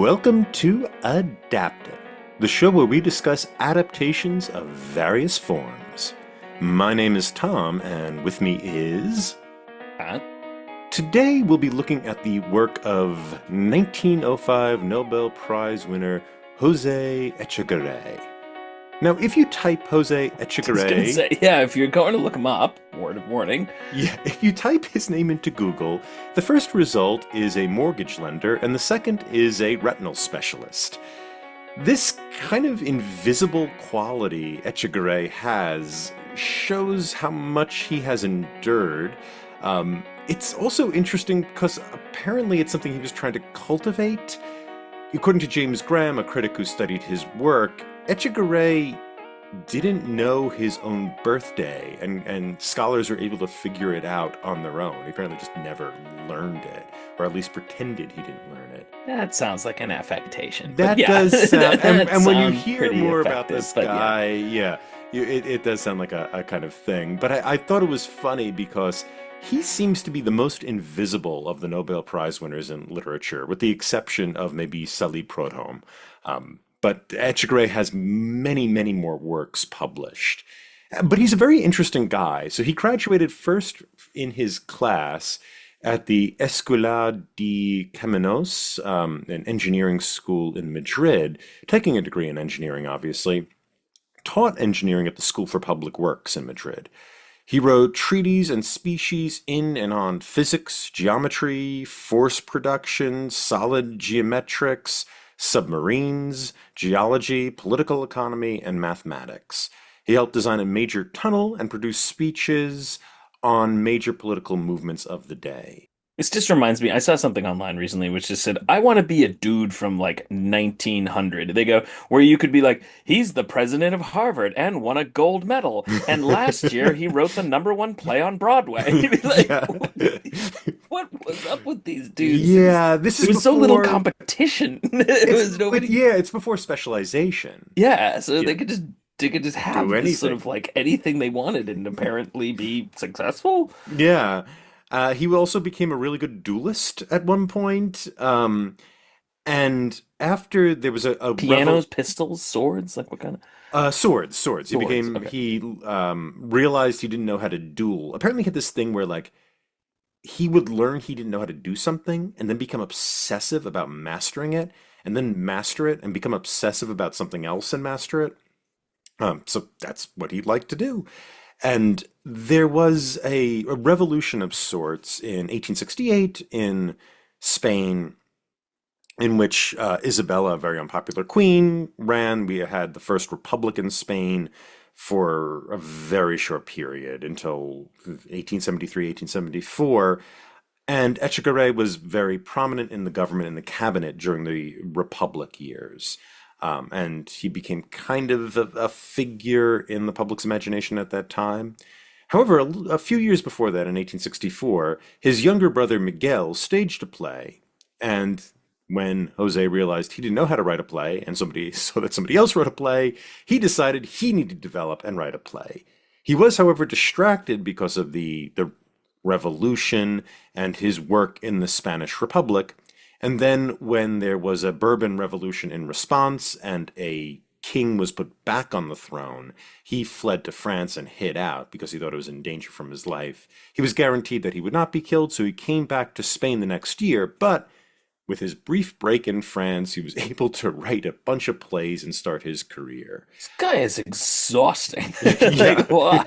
Welcome to Adapted, the show where we discuss adaptations of various forms. My name is Tom, and with me is... Pat? Today we'll be looking at the work of 1905 Nobel Prize winner Jose Echegaray. Now, if you type Jose I was gonna Echegaray, say, yeah, if you're going to look him up, word of warning. yeah, if you type his name into Google, the first result is a mortgage lender, and the second is a retinal specialist. This kind of invisible quality Echegaray has shows how much he has endured. It's also interesting because apparently it's something he was trying to cultivate. According to James Graham, a critic who studied his work, Echegaray didn't know his own birthday, and scholars are able to figure it out on their own. He apparently just never learned it, or at least pretended he didn't learn it. That sounds like an affectation, but That yeah, does sound, that and when you sounds hear pretty more about effective. this But yeah, guy, yeah, it does sound like a kind of thing. But I thought it was funny because he seems to be the most invisible of the Nobel Prize winners in literature, with the exception of maybe Sally Prudhomme. But Echegaray has many, many more works published. But he's a very interesting guy. So he graduated first in his class at the Escuela de Caminos, an engineering school in Madrid, taking a degree in engineering, obviously, taught engineering at the School for Public Works in Madrid. He wrote treatises and species in and on physics, geometry, force production, solid geometrics, submarines, geology, political economy, and mathematics. He helped design a major tunnel and produce speeches on major political movements of the day. this just reminds me. I saw something online recently which just said, "I want to be a dude from like 1900." They go where you could be like, "He's the president of Harvard and won a gold medal, and last year he wrote the number one play on Broadway." You'd be like, Yeah. "What was up with these dudes?" Yeah, this There is was so little before competition. It was nobody. yeah, it's before specialization. Yeah, so Yeah, they could just do have this sort anything. of like anything they wanted and apparently be successful. Yeah. He also became a really good duelist at one point. And after there was a revel Pianos, pistols, swords, like what kind of swords. He swords? became Okay. he realized he didn't know how to duel. Apparently he had this thing where like he would learn he didn't know how to do something and then become obsessive about mastering it and then master it and become obsessive about something else and master it. So that's what he'd like to do. And there was a revolution of sorts in 1868 in Spain, in which Isabella, a very unpopular queen, ran. We had the first republic in Spain for a very short period until 1873, 1874. And Echegaray was very prominent in the government and the cabinet during the Republic years. And he became kind of a figure in the public's imagination at that time. However, a few years before that, in 1864, his younger brother Miguel staged a play. And when Jose realized he didn't know how to write a play, and somebody so that somebody else wrote a play, he decided he needed to develop and write a play. He was, however, distracted because of the revolution and his work in the Spanish Republic. And then, when there was a Bourbon Revolution in response and a king was put back on the throne, he fled to France and hid out because he thought it was in danger from his life. He was guaranteed that he would not be killed, so he came back to Spain the next year, but with his brief break in France, he was able to write a bunch of plays and start his career. This guy is exhausting. Yeah. Like, why?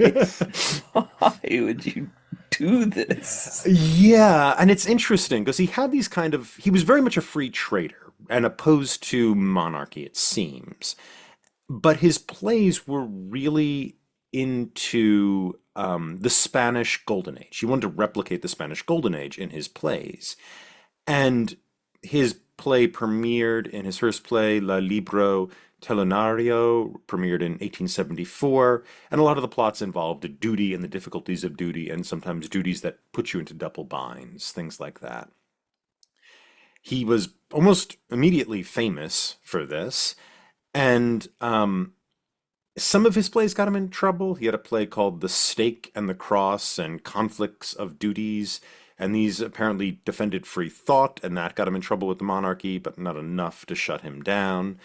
Why would you do this? Yeah, and it's interesting because he had these kind of, he was very much a free trader and opposed to monarchy, it seems. But his plays were really into the Spanish Golden Age. He wanted to replicate the Spanish Golden Age in his plays. And his play premiered in his first play, La Libro Telonario, premiered in 1874, and a lot of the plots involved duty and the difficulties of duty, and sometimes duties that put you into double binds, things like that. He was almost immediately famous for this, and some of his plays got him in trouble. He had a play called The Stake and the Cross and Conflicts of Duties and these apparently defended free thought, and that got him in trouble with the monarchy, but not enough to shut him down.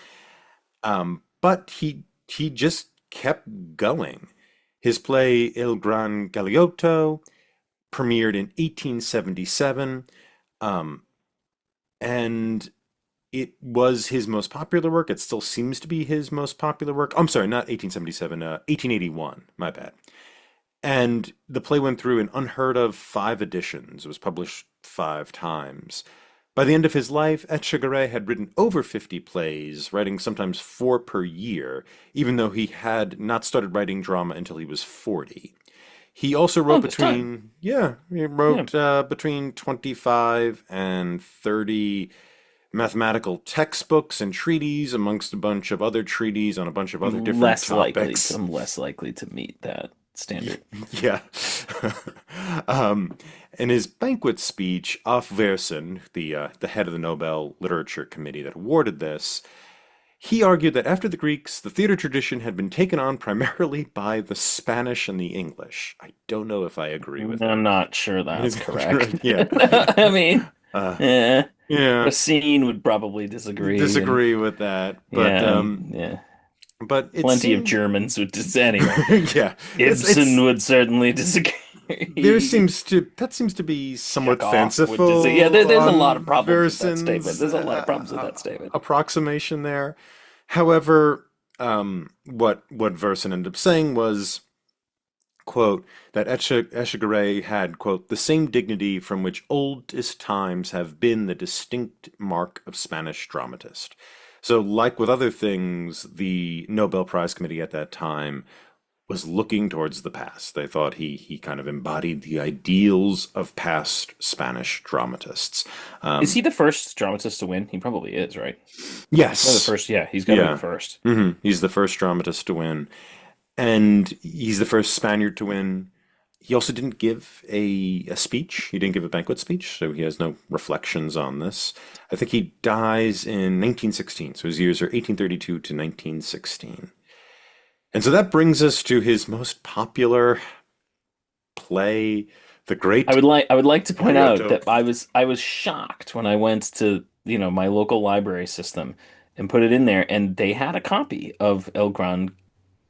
But he just kept going. His play Il Gran Galeotto premiered in 1877, um, and it was his most popular work. It still seems to be his most popular work. I'm sorry, not 1877, 1881. My bad. And the play went through an unheard of 5 editions. It was published 5 times. By the end of his life, Echegaray had written over 50 plays, writing sometimes 4 per year, even though he had not started writing drama until he was 40. He also Oh, wrote this time. between, yeah, he Yeah. wrote between 25 and 30 mathematical textbooks and treaties, amongst a bunch of other treaties on a bunch of other different topics. I'm less likely to meet that standard. Yeah. um, in his banquet speech, Auf Versen, the head of the Nobel Literature Committee that awarded this, he argued that after the Greeks, the theater tradition had been taken on primarily by the Spanish and the English. I don't know if I agree with I'm him. not sure that's correct. Yeah. I mean, Uh, eh, yeah. Racine would probably disagree, and Disagree with that, yeah, yeah, but it plenty of seemed Germans would dis anyway. yeah, Ibsen would certainly disagree. that seems to be somewhat Chekhov would disagree. Yeah, fanciful there's a lot on of problems with that statement. Verson's There's a lot of problems with that statement. approximation there. However, what Verson ended up saying was, quote, that Echegaray had, quote, the same dignity from which oldest times have been the distinct mark of Spanish dramatist. So, like with other things, the Nobel Prize Committee at that time was looking towards the past. They thought he kind of embodied the ideals of past Spanish dramatists. Is Um, he the first dramatist to win? He probably is, right? One of the yes, first. Yeah, he's got to be the yeah, first. he's the first dramatist to win, and he's the first Spaniard to win. He also didn't give a speech. He didn't give a banquet speech, so he has no reflections on this. I think he dies in 1916, so his years are 1832 to 1916. And so that brings us to his most popular play, The Great I would like to point out Galeotto. that I was shocked when I went to, my local library system and put it in there, and they had a copy of El Gran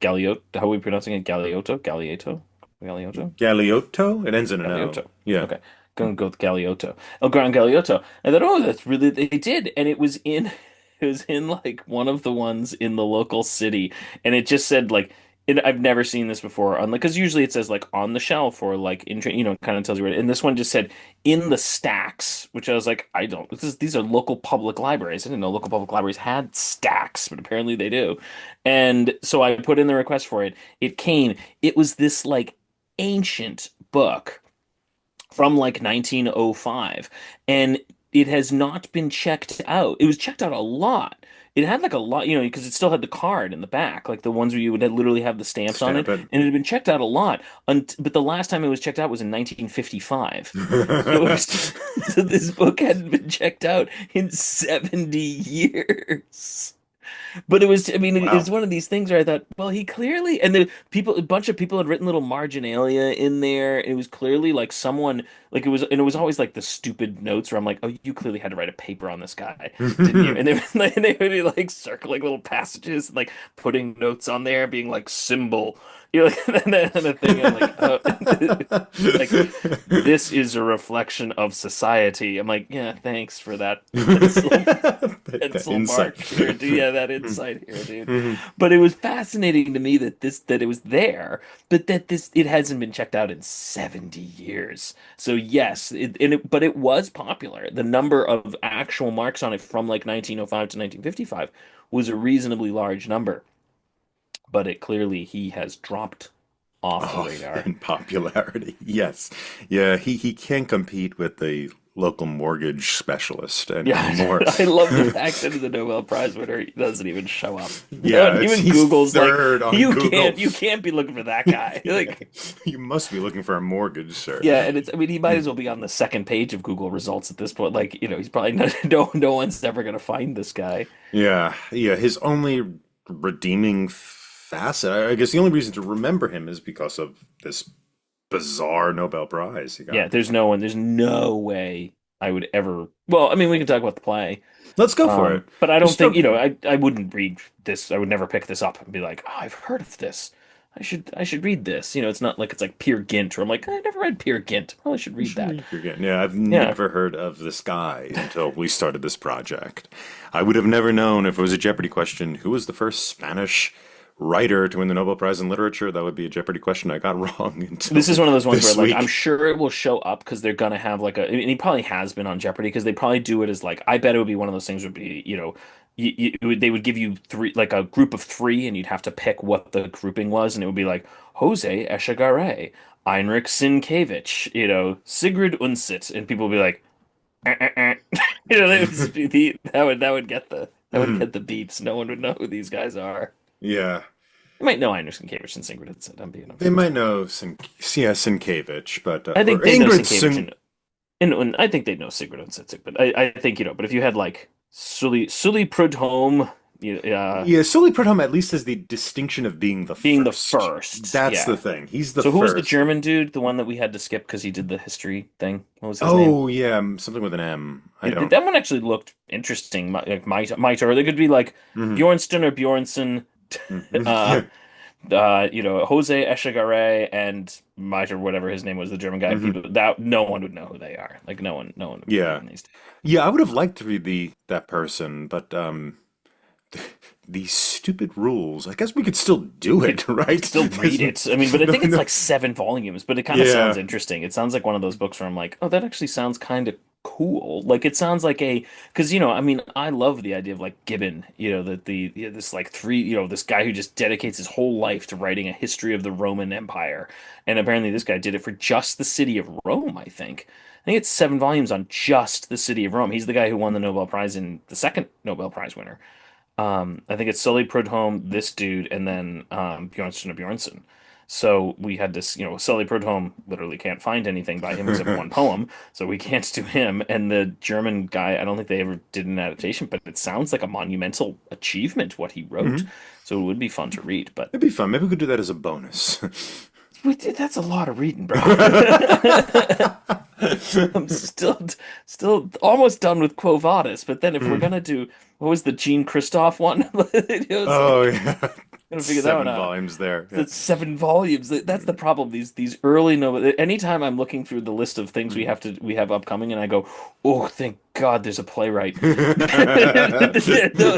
Galeotto. How are we pronouncing it? Galeotto? Galeotto? Galeotto? Galeotto? It ends in an O. Galeotto. Yeah. Okay. Gonna go with Galeotto. El Gran Galeotto. I thought, oh, that's really they did. And it was in it was in like one of the ones in the local city. And it just said like I've never seen this before on like because usually it says like on the shelf or like in kind of tells you where and this one just said in the stacks, which I was like, I don't these are local public libraries. I didn't know local public libraries had stacks, but apparently they do. And so I put in the request for it. It came. It was this like ancient book from like 1905 and it has not been checked out. It was checked out a lot. It had like a lot, because it still had the card in the back, like the ones where you would literally have the stamps on Stamp it, it. and it had been checked out a lot. But the last time it was checked out was in 1955. So, so this book hadn't been checked out in 70 years. But it was, I mean, it was Wow. one of these things where I thought, well, he clearly, and the people, a bunch of people had written little marginalia in there. And it was clearly like someone, like it was, and it was always like the stupid notes where I'm like, oh, you clearly had to write a paper on this guy, didn't you? And they, and they would be like circling little passages, like putting notes on there, being like symbol, and a thing. I'm like, oh, like this is a reflection of society. I'm like, yeah, thanks for that pencil That pencil insight. mark here, dude. Yeah, that insight here, dude. Mhm. But it was fascinating to me that it was there, but that this it hasn't been checked out in 70 years. So yes, but it was popular. The number of actual marks on it from like 1905 to 1955 was a reasonably large number, but it clearly he has dropped off the Off radar. in popularity. Yes. Yeah, he can't compete with the local mortgage specialist Yeah, anymore. I love the fact that the Nobel Prize winner doesn't even show up. No, Yeah, and even he's Google's like, third on Google. you can't be looking for that guy. Like, You must be looking for a mortgage, sir. yeah, and I mean, he might as well be on the second page of Google results at this point. Like, he's probably not, no one's ever gonna find this guy. Yeah, yeah. His only redeeming facet, I guess the only reason to remember him is because of this bizarre Nobel Prize he Yeah, got. there's no way I would ever. Well, I mean, we can talk about the play. Let's go for it. But I There's don't think, still. I wouldn't read this. I would never pick this up and be like, oh, I've heard of this. I should read this. It's not like it's like Peer Gynt, or I'm like, I never read Peer Gynt. Probably should You read should that. read again. Yeah, I've Yeah. never heard of this guy until we started this project. I would have never known if it was a Jeopardy question who was the first Spanish writer to win the Nobel Prize in Literature. That would be a Jeopardy question I got wrong This is until one of those ones where this like I'm week. sure it will show up because they're gonna have like a, and he probably has been on Jeopardy because they probably do it as like, I bet it would be one of those things would be, they would give you three, like a group of three, and you'd have to pick what the grouping was, and it would be like Jose Echegaray, Heinrich Sienkiewicz, Sigrid Undset, and people would be like, they would just be that would get the beeps. No one would know who these guys are. Yeah, You might know Heinrich Sienkiewicz and Sigrid Undset. I'm being they obtuse. might know Sienkiewicz, but I or think they know Ingrid Sienkiewicz Sing. and I think they know Sigrid Undset, but I think but if you had like Sully Prudhomme, Yeah, Sully Prudhomme at least has the distinction of being the being the first. first, That's the yeah. thing. He's the So who was the first. German dude, the one that we had to skip because he did the history thing? What was his name? Oh yeah, something with an M. I don't. That one actually looked interesting, like Mitre, or they could be like Mhm. Bjornston or Bjornsson, Mhm. uh, Yeah. Jose Echegaray and Mitre, whatever his name was, the German guy. Mhm. People that no one would know who they are. Like no one would be Yeah. reading these. Yeah, I would have liked to be that person, but these stupid rules. I guess we could still do it, right? Still There's read it. I mean, but I no, think it's no. like 7 volumes, but it kind of sounds Yeah. interesting. It sounds like one of those books where I'm like, oh, that actually sounds kind of cool. Like it sounds like because I mean, I love the idea of like Gibbon, that this like three, this guy who just dedicates his whole life to writing a history of the Roman Empire, and apparently this guy did it for just the city of Rome. I think it's 7 volumes on just the city of Rome. He's the guy who won the Nobel Prize in the second Nobel Prize winner. I think it's Sully Prudhomme, this dude, and then Bjornsson or Bjornsson. So we had this, Sully Prudhomme literally can't find anything by him except one poem, so we can't do him. And the German guy, I don't think they ever did an adaptation, but it sounds like a monumental achievement what he wrote. Hmm. So it would be fun to read, but It'd be fun. Maybe we could do that as a bonus. that's a lot of reading, bro. I'm still almost done with Quo Vadis, but then if we're gonna do what was the Jean Christophe one? It was Oh like yeah. gonna figure that one Seven out. volumes there. Yeah. That's 7 volumes. That's the problem. These early Nobel. Anytime I'm looking through the list of things Mhm. we have upcoming, and I go, oh, thank God, there's a playwright.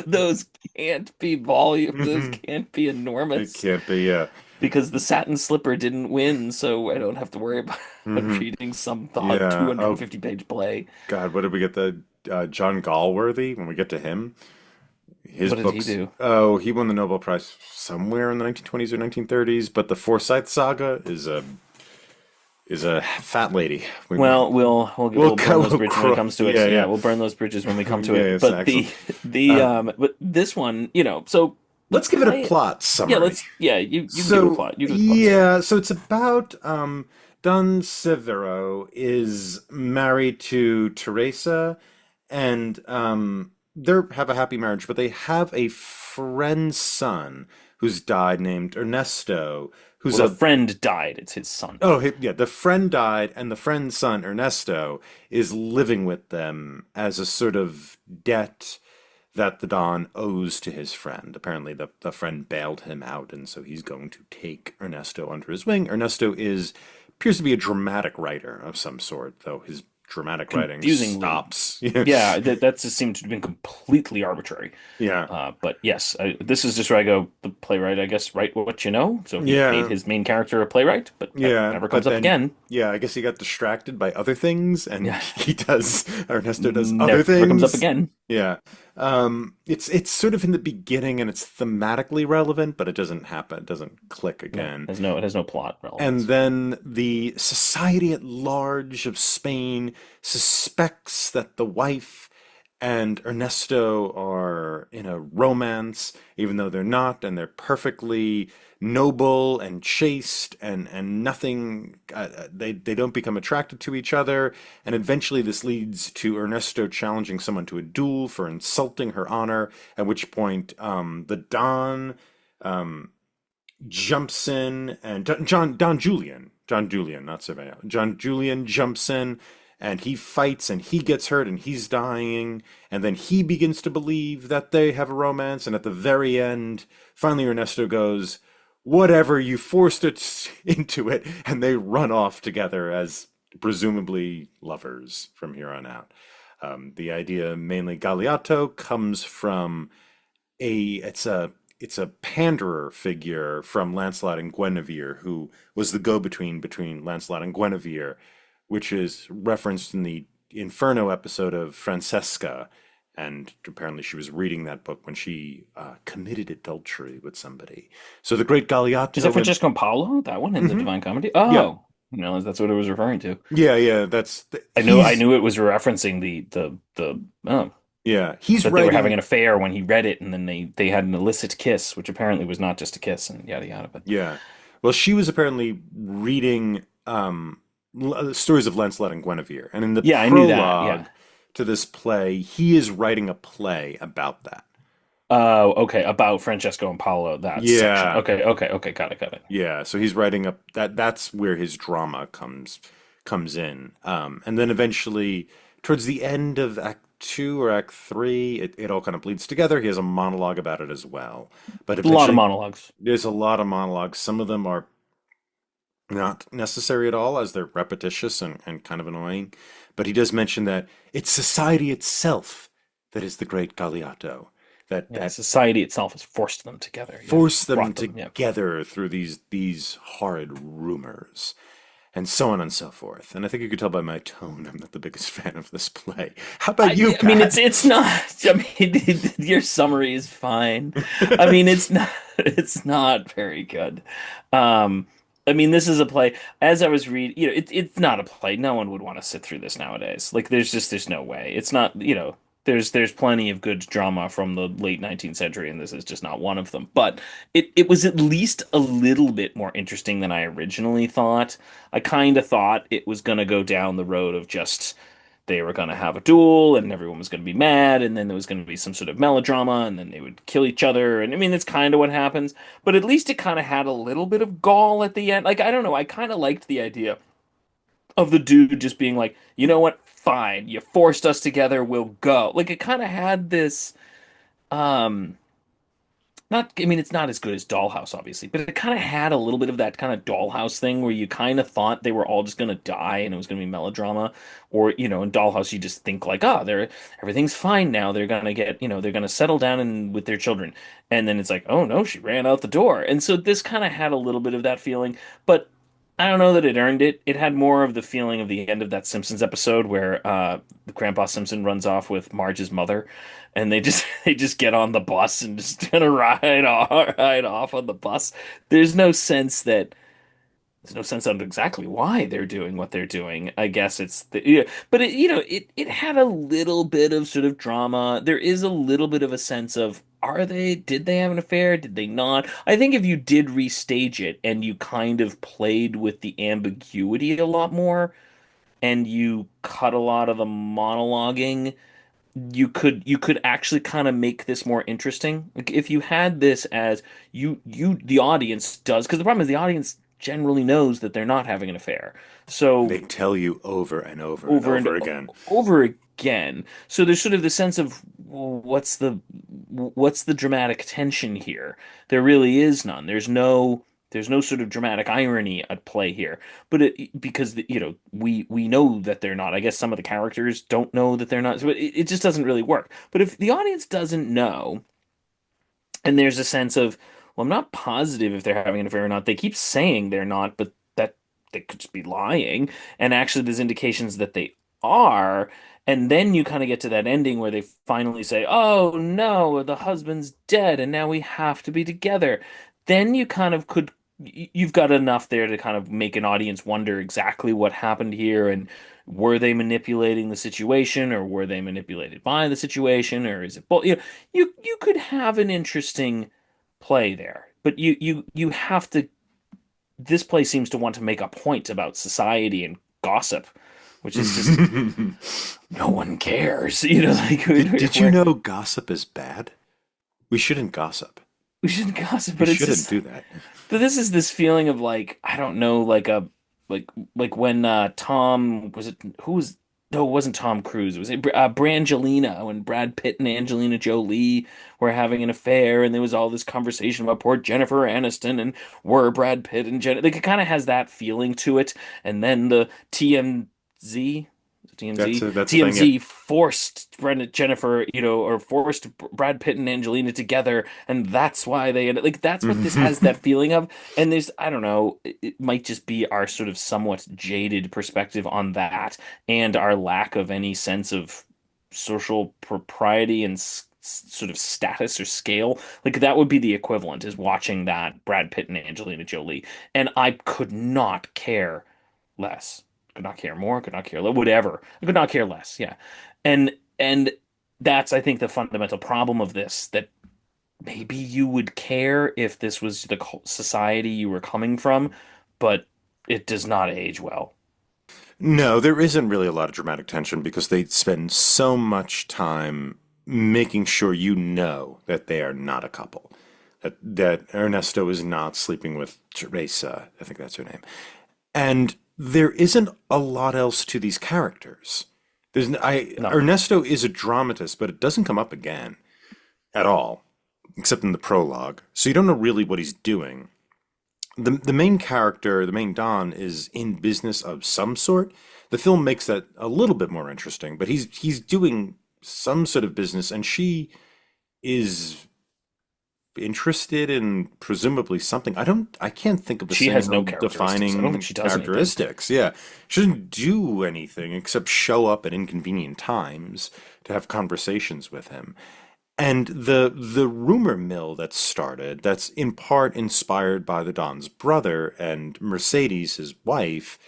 Those can't be volume. Those Mhm. can't be It enormous can't be, yeah. because the Satin Slipper didn't win, so I don't have to worry about Hmm. reading some Yeah. Oh 250-page play. God, what did we get the John Galworthy when we get to him? His What did he books. do? Oh, he won the Nobel Prize somewhere in the 1920s or 1930s, but the Forsyth Saga is a fat lady. Well, we'll burn those bridges when it comes to it. Yeah, Yeah, yeah. we'll burn those bridges when we come to Yeah, it. it's But excellent. the Uh, but this one, so the let's give it a play. plot Yeah, summary. you can give a So plot. You give a plot summary. yeah, so it's about Don Severo is married to Teresa, and they have a happy marriage, but they have a friend's son who's died named Ernesto, Well, who's the a friend died. It's his son. oh yeah, the friend died, and the friend's son Ernesto is living with them as a sort of debt that the Don owes to his friend. Apparently, the friend bailed him out, and so he's going to take Ernesto under his wing. Ernesto appears to be a dramatic writer of some sort, though his dramatic writing Confusingly, stops. yeah, that just seemed to have been completely arbitrary. Yeah, But yes, this is just where I go. The playwright, I guess, write what you know. So he made yeah, his main character a playwright, but that yeah. never But comes up then, again. yeah, I guess he got distracted by other things, and Yeah, Ernesto does other never comes up things. again. Yeah. It's sort of in the beginning and it's thematically relevant, but it doesn't happen. It doesn't click No, again. it has no plot And relevance. then the society at large of Spain suspects that the wife and Ernesto are in a romance, even though they're not, and they're perfectly noble and chaste, and nothing. They don't become attracted to each other, and eventually this leads to Ernesto challenging someone to a duel for insulting her honor. At which point, the Don um, jumps in, and Don Julian John Julian, not Surveyor. John Julian jumps in and he fights and he gets hurt and he's dying. And then he begins to believe that they have a romance. And at the very end, finally Ernesto goes, whatever, you forced it into it. And they run off together as presumably lovers from here on out. The idea, mainly Galeotto, comes from it's a panderer figure from Lancelot and Guinevere, who was the go-between between Lancelot and Guinevere, which is referenced in the Inferno episode of Francesca. And apparently she was reading that book when she committed adultery with somebody. So the great Is that Galeotto and Francesco and Paolo? That one in the Mhm. Divine Comedy? Yeah, Oh, no, that's what it was referring to. yeah, I he's knew it was referencing the oh, yeah, he's that they were having writing. an affair when he read it, and then they had an illicit kiss, which apparently was not just a kiss, and yada yada. But Yeah. Well, she was apparently reading stories of Lancelot and Guinevere. And in the yeah, I knew that. prologue Yeah. to this play, he is writing a play about that. Oh, okay. About Francesco and Paolo, that section. Yeah. Okay, okay, okay. Got it, got it. Yeah. So he's writing up that's where his drama comes in. And then eventually towards the end of Act Two or Act Three, it all kind of bleeds together. He has a monologue about it as well. But A lot of eventually monologues. there's a lot of monologues. Some of them are not necessary at all, as they're repetitious and kind of annoying. But he does mention that it's society itself that is the great Galeotto, Yeah, that society itself has forced them together. Yeah, forced them brought them. Yeah. together through these horrid rumors, and so on and so forth. And I think you could tell by my tone I'm not the biggest fan of this play. How about you, I mean, Pat? it's not. I mean, your summary is fine. I mean, it's not. It's not very good. Um, I mean, this is a play. As I was reading, it's not a play. No one would want to sit through this nowadays. Like, there's no way. It's not. There's plenty of good drama from the late 19th century, and this is just not one of them. But it was at least a little bit more interesting than I originally thought. I kind of thought it was going to go down the road of just they were going to have a duel and everyone was going to be mad and then there was going to be some sort of melodrama and then they would kill each other and I mean that's kind of what happens, but at least it kind of had a little bit of gall at the end. Like I don't know, I kind of liked the idea of the dude just being like, "You know what? Fine. You forced us together. We'll go." Like it kind of had this um not, I mean, it's not as good as Dollhouse, obviously, but it kind of had a little bit of that kind of Dollhouse thing where you kind of thought they were all just going to die and it was going to be melodrama. Or, in Dollhouse, you just think like, oh, everything's fine now. They're going to get, they're going to settle down and with their children. And then it's like, oh no, she ran out the door. And so this kind of had a little bit of that feeling, but I don't know that it earned it. It had more of the feeling of the end of that Simpsons episode where Grandpa Simpson runs off with Marge's mother, and they just they just get on the bus and just gonna ride off on the bus. There's no sense that there's no sense on exactly why they're doing what they're doing. I guess it's but it had a little bit of sort of drama. There is a little bit of a sense of did they have an affair? Did they not? I think if you did restage it and you kind of played with the ambiguity a lot more and you cut a lot of the monologuing, you could actually kind of make this more interesting. Like if you had this as the audience does, because the problem is the audience generally knows that they're not having an affair. So They tell you over and over and over and over again. over again. So there's sort of the sense of well, what's the dramatic tension here? There really is none. There's no sort of dramatic irony at play here. But because we know that they're not. I guess some of the characters don't know that they're not. So it just doesn't really work. But if the audience doesn't know, and there's a sense of, well, I'm not positive if they're having an affair or not. They keep saying they're not, but that they could just be lying. And actually, there's indications that they are. And then you kind of get to that ending where they finally say, "Oh no, the husband's dead, and now we have to be together." Then you kind of you've got enough there to kind of make an audience wonder exactly what happened here and were they manipulating the situation or were they manipulated by the situation or is it both? You could have an interesting play there, but you have to. This play seems to want to make a point about society and gossip, which is just no one cares. Like Did you we're, know gossip is bad? We shouldn't gossip. we shouldn't gossip, We but it's shouldn't just. do that. But this is this feeling of like I don't know, like a like when Tom was it who was no, it wasn't Tom Cruise. It was Brangelina when Brad Pitt and Angelina Jolie were having an affair, and there was all this conversation about poor Jennifer Aniston and were Brad Pitt and Jen. Like it kind of has that feeling to it. And then the TMZ. That's TMZ that's the thing. Yeah. TMZ forced Jennifer, or forced Brad Pitt and Angelina together, and that's why they ended. Like that's what this has that feeling of. And there's, I don't know, it might just be our sort of somewhat jaded perspective on that and our lack of any sense of social propriety and sort of status or scale. Like that would be the equivalent is watching that Brad Pitt and Angelina Jolie. And I could not care less. Could not care more, could not care less, whatever. I could not care less. Yeah. And that's I think the fundamental problem of this that maybe you would care if this was the society you were coming from, but it does not age well. No, there isn't really a lot of dramatic tension because they spend so much time making sure you know that they are not a couple. That Ernesto is not sleeping with Teresa. I think that's her name. And there isn't a lot else to these characters. No. Ernesto is a dramatist, but it doesn't come up again at all, except in the prologue. So you don't know really what he's doing. The main character, the main Don, is in business of some sort. The film makes that a little bit more interesting, but he's doing some sort of business, and she is interested in presumably something. I can't think of a She has no single characteristics. I don't think defining she does anything. characteristics. Yeah, she doesn't do anything except show up at inconvenient times to have conversations with him. And the rumor mill that's started, that's in part inspired by the Don's brother and Mercedes, his wife,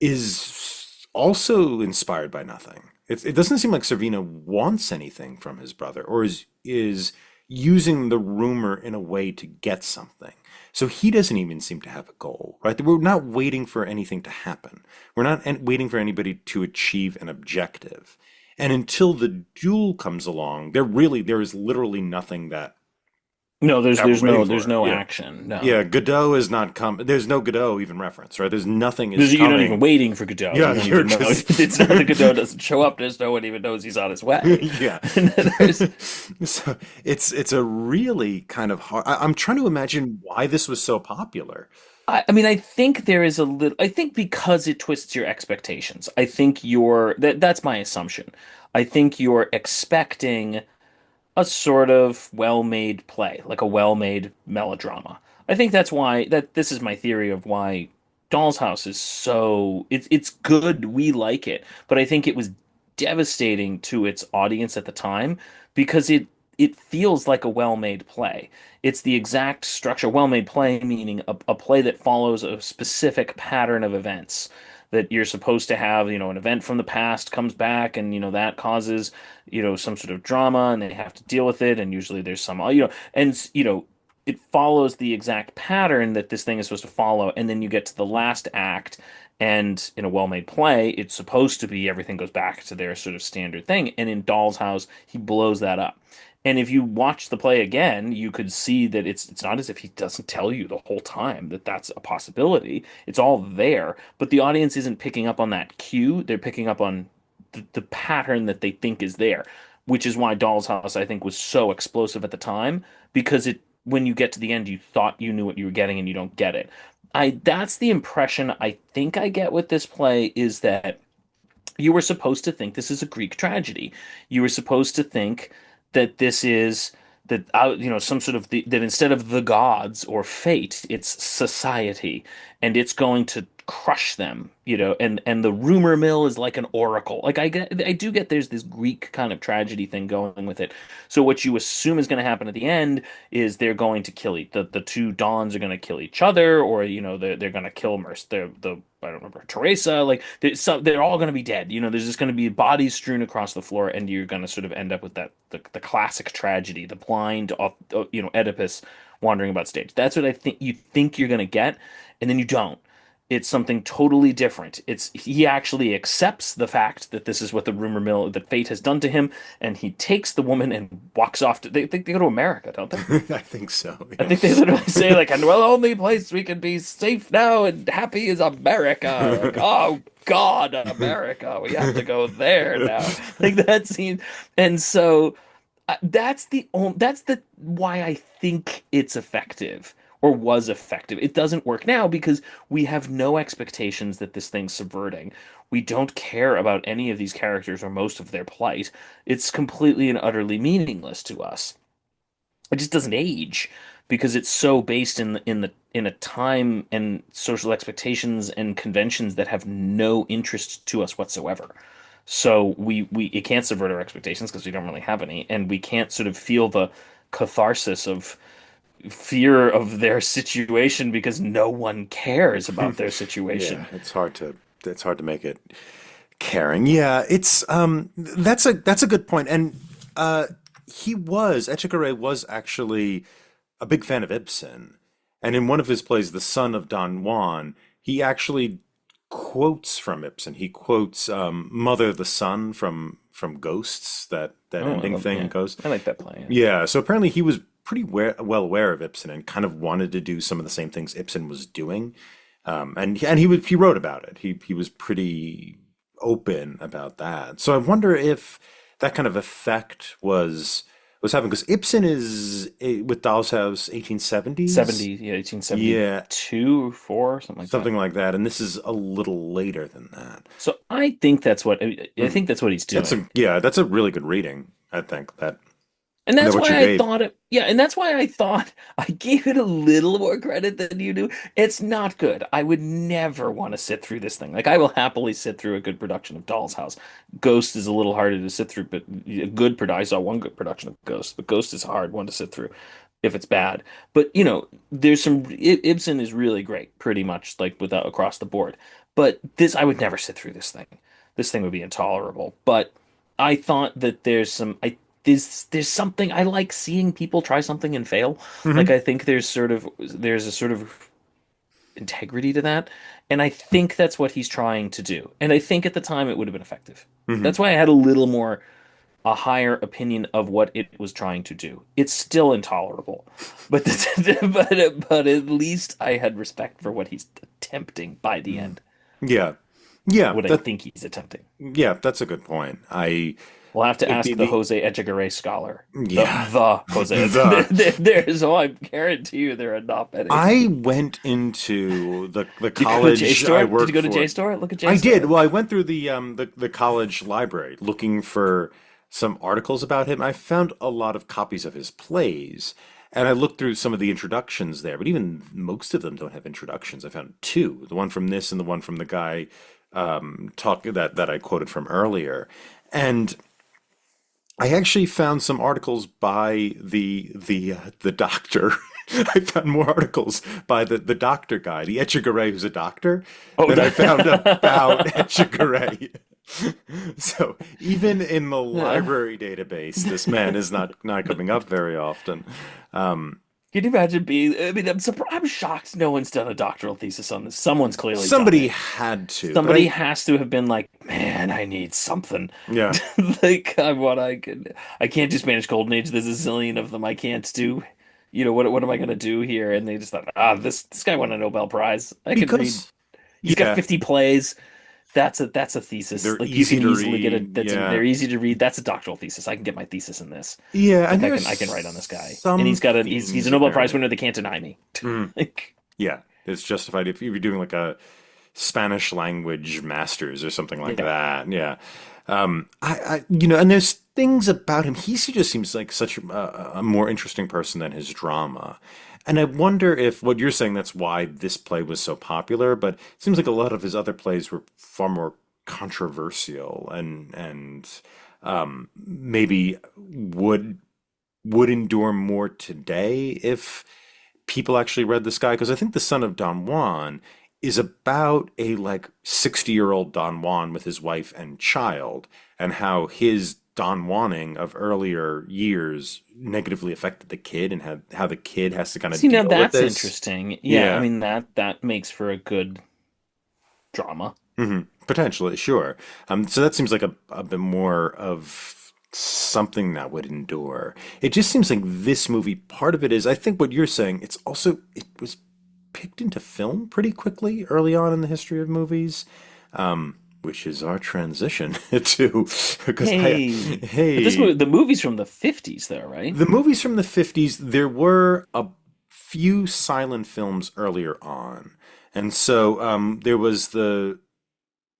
is also inspired by nothing. It doesn't seem like Servina wants anything from his brother, or is using the rumor in a way to get something. So he doesn't even seem to have a goal, right? We're not waiting for anything to happen. We're not waiting for anybody to achieve an objective. And until the duel comes along, there is literally nothing No, there's that we're there's waiting no there's for. no Yeah. action. No. Yeah, Godot is not come. There's no Godot even reference, right? There's nothing is You're not even coming. waiting for Godot. Yeah, You don't you're even know. just It's not that Godot doesn't show up. There's no one even knows he's on his way. yeah. And then there's, So it's a really kind of hard. I'm trying to imagine why this was so popular. I mean, I think there is a little. I think because it twists your expectations. I think that's my assumption. I think you're expecting a sort of well-made play, like a well-made melodrama. I think that's why that this is my theory of why Doll's House is so it's good, we like it, but I think it was devastating to its audience at the time because it feels like a well-made play. It's the exact structure, well-made play meaning a play that follows a specific pattern of events that you're supposed to have, an event from the past comes back and that causes some sort of drama and they have to deal with it and usually there's some and it follows the exact pattern that this thing is supposed to follow and then you get to the last act and in a well-made play it's supposed to be everything goes back to their sort of standard thing and in Doll's House he blows that up. And if you watch the play again, you could see that it's not as if he doesn't tell you the whole time that that's a possibility. It's all there, but the audience isn't picking up on that cue. They're picking up on the pattern that they think is there, which is why Doll's House, I think, was so explosive at the time because when you get to the end, you thought you knew what you were getting and you don't get it. That's the impression I think I get with this play is that you were supposed to think this is a Greek tragedy. You were supposed to think that this is that some sort of that instead of the gods or fate, it's society, and it's going to crush them. And the rumor mill is like an oracle. Like I do get there's this Greek kind of tragedy thing going with it. So what you assume is going to happen at the end is they're going to kill the two Dons are going to kill each other, or they're going to kill the I don't remember Teresa. Like they're all going to be dead. There's just going to be bodies strewn across the floor, and you're going to sort of end up with the classic tragedy, the blind, Oedipus wandering about stage. That's what I think you think you're going to get, and then you don't. It's something totally different. It's he actually accepts the fact that this is what the rumor mill that fate has done to him, and he takes the woman and walks off to they go to America, don't they? I think so. I Yeah. think they literally say like, and well, only place we can be safe now and happy is America. Like, oh God, America, we have to go there now. Like that scene, and so that's the why I think it's effective or was effective. It doesn't work now because we have no expectations that this thing's subverting. We don't care about any of these characters or most of their plight. It's completely and utterly meaningless to us. It just doesn't age because it's so based in a time and social expectations and conventions that have no interest to us whatsoever. So we it can't subvert our expectations because we don't really have any, and we can't sort of feel the catharsis of fear of their situation because no one cares about their Yeah, situation. it's hard to make it caring. Yeah, it's that's a good point. And uh Echegaray was actually a big fan of Ibsen. And in one of his plays, The Son of Don Juan, he actually quotes from Ibsen. He quotes Mother the Sun from Ghosts, that Oh, ending thing yeah, goes. I like that play. Yeah, so apparently he was pretty well aware of Ibsen and kind of wanted to do some of the same things Ibsen was doing. And he wrote about it. He was pretty open about that. So I wonder if that kind of effect was happening because Ibsen is with Doll's House 1870s. 70, yeah, Yeah, 1872 or 4, something like that. something like that. And this is a little later than that. So I think that's what I Mm. think that's what he's That's doing. that's a really good reading. I think And that that's what you why I gave. thought it, yeah, and that's why I thought I gave it a little more credit than you do. It's not good. I would never want to sit through this thing. Like I will happily sit through a good production of Doll's House. Ghost is a little harder to sit through, but a good production. I saw one good production of Ghost, but Ghost is a hard one to sit through if it's bad. But there's Ibsen is really great, pretty much like without across the board. But this, I would never sit through this thing. This thing would be intolerable. But I thought that there's something I like seeing people try something and fail. Like Hmm. I think there's a sort of integrity to that, and I think that's what he's trying to do. And I think at the time it would have been effective. Hmm. That's why I had a higher opinion of what it was trying to do. It's still intolerable, but but at least I had respect for what he's attempting by the Hmm. end. Yeah, yeah, What I think he's attempting. yeah, that's a good point. I We'll have to like ask the Jose Echegaray scholar. The yeah, the Jose. the There's oh, I guarantee you there are not many. I went into the You go to J college I Store? Did you worked go to J for. Store? Look at J I did. Store. Well, I went through the college library looking for some articles about him. I found a lot of copies of his plays, and I looked through some of the introductions there, but even most of them don't have introductions. I found two, the one from this and the one from the guy talk that I quoted from earlier. And I actually found some articles by the doctor. I found more articles by the doctor guy, the Echegaray, who's a doctor, Oh, than I found about Echegaray. So even in the yeah. library database, this man is not coming up very often. Um, Can you imagine being? I mean, I'm shocked no one's done a doctoral thesis on this. Someone's clearly done Somebody it. had to, but Somebody has to have been like, man, I need something. yeah, Like I can't just manage Golden Age. There's a zillion of them. I can't do. What am I gonna do here? And they just thought, this guy won a Nobel Prize. I can read. because He's got yeah, 50 plays. That's a thesis. they're Like you easy can to easily get read. they're Yeah, easy to read. That's a doctoral thesis. I can get my thesis in this. yeah, and Like there's I can write on this guy. And some he's a themes Nobel Prize apparently. winner. They can't deny me. Mm, Like yeah, it's justified if you were doing like a Spanish language masters or something like yeah. that. Yeah. And there's things about him. Just seems like such a more interesting person than his drama. And I wonder if what you're saying, that's why this play was so popular, but it seems like a lot of his other plays were far more controversial and maybe would endure more today if people actually read this guy, because I think The Son of Don Juan is about a like 60-year-old Don Juan with his wife and child, and how his Don Juaning of earlier years negatively affected the kid, and how the kid has to kind of See, now deal with that's this. interesting. Yeah, I Yeah. mean that makes for a good. drama. Potentially, sure. So that seems like a bit more of something that would endure. It just seems like this movie, part of it is, I think what you're saying, it was picked into film pretty quickly early on in the history of movies, which is our transition to, because Hey, but hey, the movie's from the 50s, though, right? the movies from the 50s, there were a few silent films earlier on. And so there was the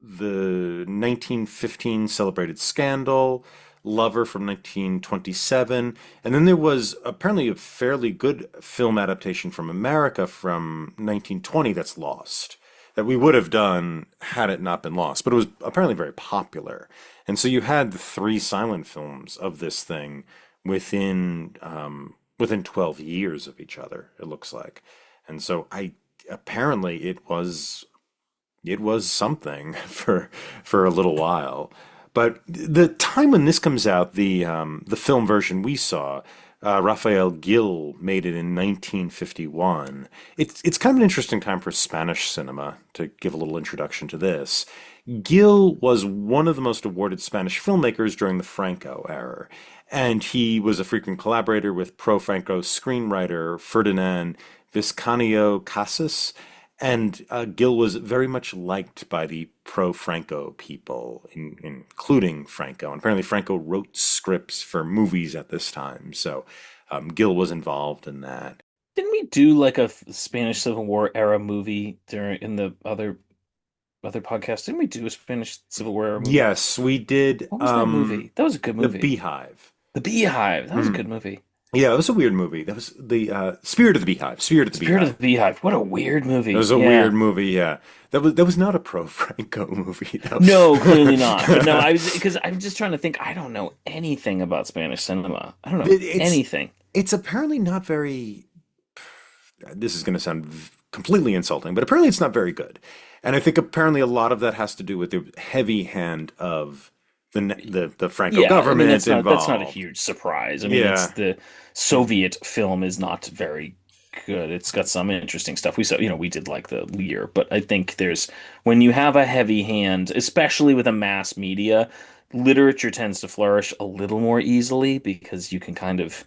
1915 celebrated Scandal, Lover from 1927, and then there was apparently a fairly good film adaptation from America from 1920 that's lost, that we would have done had it not been lost, but it was apparently very popular. And so you had the three silent films of this thing within 12 years of each other, it looks like. And so I apparently it was something for a little while. But the time when this comes out, the film version we saw, Raphael Gil made it in 1951. It's kind of an interesting time for Spanish cinema, to give a little introduction to this. Gil was one of the most awarded Spanish filmmakers during the Franco era, and he was a frequent collaborator with pro-Franco screenwriter Ferdinand Vizcaino Casas, and Gil was very much liked by the pro-Franco people, including Franco. And apparently, Franco wrote scripts for movies at this time, so Gil was involved in that. Didn't we do like a Spanish Civil War era movie during in the other podcast? Didn't we do a Spanish Civil War era movie? Yes, we did. What was that movie? That was a good The movie. Beehive. The Beehive. That was a Mm. good movie. Yeah, it was a weird movie. That was the Spirit of the Beehive. Spirit of the Spirit of Beehive. the Beehive. What a weird That movie. was a weird Yeah. movie. Yeah, that was not a pro-Franco movie. No, clearly not. But no, I was because I'm just trying to think. I don't know anything about Spanish cinema. I don't know It's anything. it's apparently not very. This is going to sound completely insulting, but apparently it's not very good. And I think apparently a lot of that has to do with the heavy hand of the Franco Yeah, I mean government that's not a involved. huge surprise. I mean, it's Yeah. the Soviet film is not very good. It's got some interesting stuff. We saw, we did like the Lear, but I think there's when you have a heavy hand, especially with a mass media, literature tends to flourish a little more easily because you can kind of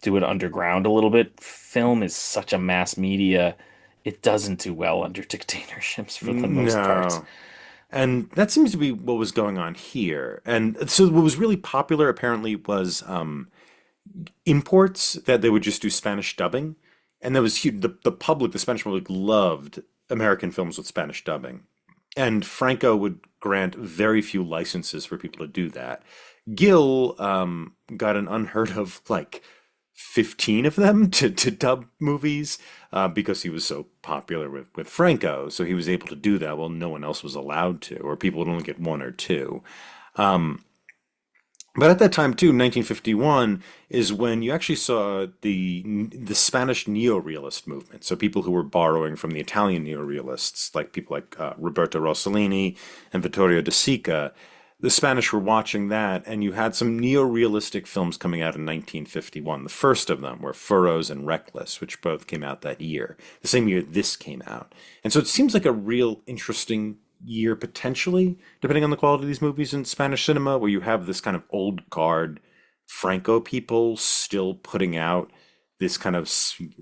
do it underground a little bit. Film is such a mass media, it doesn't do well under dictatorships for the most part. No. And that seems to be what was going on here. And so what was really popular apparently was imports, that they would just do Spanish dubbing. And that was huge. The public, the Spanish public, loved American films with Spanish dubbing. And Franco would grant very few licenses for people to do that. Gil got an unheard of, like, 15 of them to dub movies because he was so popular with Franco. So he was able to do that while no one else was allowed to, or people would only get one or two. Um, but at that time too, 1951 is when you actually saw the Spanish neorealist movement. So people who were borrowing from the Italian neorealists, like people like Roberto Rossellini and Vittorio De Sica. The Spanish were watching that, and you had some neorealistic films coming out in 1951. The first of them were Furrows and Reckless, which both came out that year, the same year this came out. And so it seems like a real interesting year potentially, depending on the quality of these movies in Spanish cinema, where you have this kind of old guard Franco people still putting out this kind of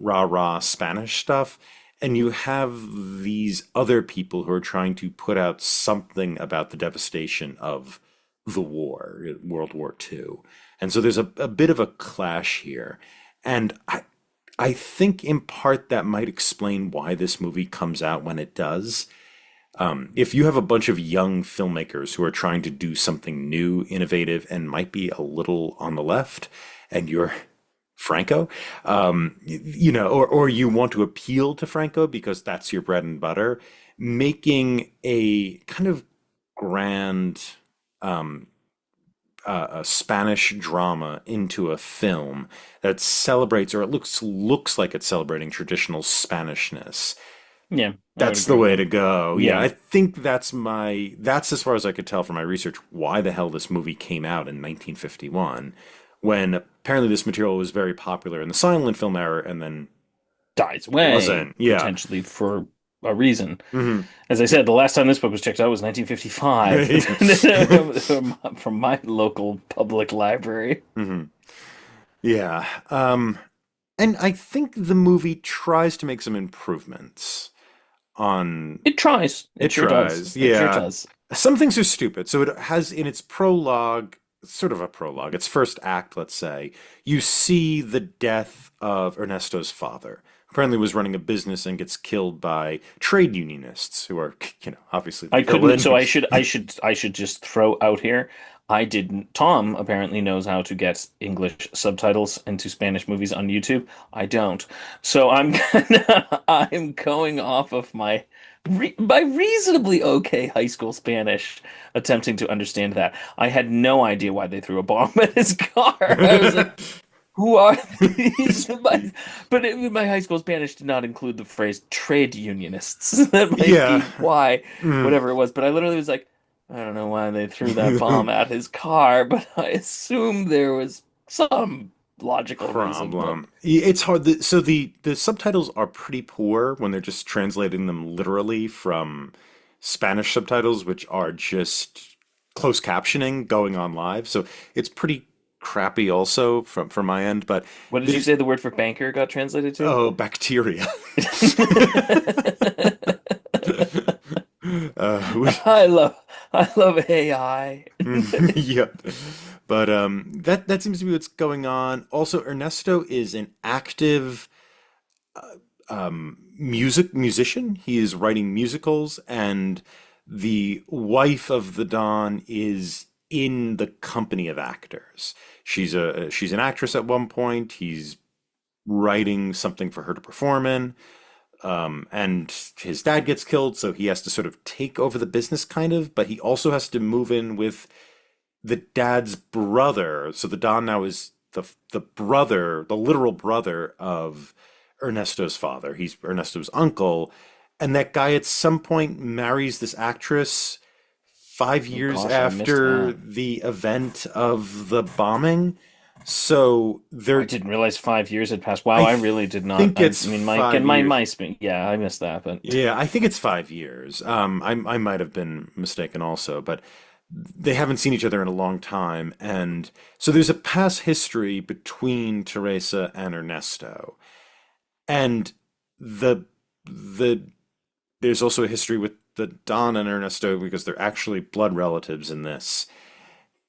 rah-rah Spanish stuff. And you have these other people who are trying to put out something about the devastation of the war, World War II. And so there's a bit of a clash here. And I think in part that might explain why this movie comes out when it does. If you have a bunch of young filmmakers who are trying to do something new, innovative, and might be a little on the left, and you're Franco, or you want to appeal to Franco because that's your bread and butter, making a kind of grand um, a Spanish drama into a film that celebrates, or it looks like it's celebrating traditional Spanishness. Yeah, I would That's the agree with way that. to go. Yeah, Yeah. I think that's as far as I could tell from my research why the hell this movie came out in 1951 when apparently this material was very popular in the silent film era and then Dies wasn't. away Yeah. potentially for a reason. Hmm. As I said, the last time this book was checked out was 1955 from my local public library. Hmm. Yeah. And I think the movie tries to make some improvements on It tries. it It sure does. tries. It sure Yeah. does. Some things are stupid. So it has in its prologue, sort of a prologue, its first act, let's say, you see the death of Ernesto's father. Apparently was running a business and gets killed by trade unionists who are, obviously the I couldn't, so villain. I should just throw out here. I didn't. Tom apparently knows how to get English subtitles into Spanish movies on YouTube. I don't. So I'm going off of my reasonably okay high school Spanish, attempting to understand that. I had no idea why they threw a bomb at his car. I was like, who are these? My high school Spanish did not include the phrase trade unionists. That might Yeah. be why, Mm. whatever it was. But I literally was like, I don't know why they threw that bomb at his car, but I assume there was some logical reason. But Problem. It's hard. So the subtitles are pretty poor when they're just translating them literally from Spanish subtitles, which are just closed captioning going on live. So it's pretty crappy also from my end. But what did you there's say the word for banker got translated to? oh bacteria. We, I love I love AI. yep. But that seems to be what's going on. Also, Ernesto is an active musician. He is writing musicals, and the wife of the Don is in the company of actors. She's an actress at one point. He's writing something for her to perform in. And his dad gets killed, so he has to sort of take over the business, kind of, but he also has to move in with the dad's brother. So the Don now is the brother, the literal brother of Ernesto's father. He's Ernesto's uncle, and that guy at some point marries this actress five Oh years gosh, I missed after that. the event of the bombing. So Oh, I they're, didn't realize 5 years had passed. Wow, I I really did not. think I it's mean, my five and my years. mice. Yeah, I missed that, but Yeah, I think it's 5 years. I might have been mistaken also, but they haven't seen each other in a long time, and so there's a past history between Teresa and Ernesto, and the the there's also a history with the Don and Ernesto because they're actually blood relatives in this.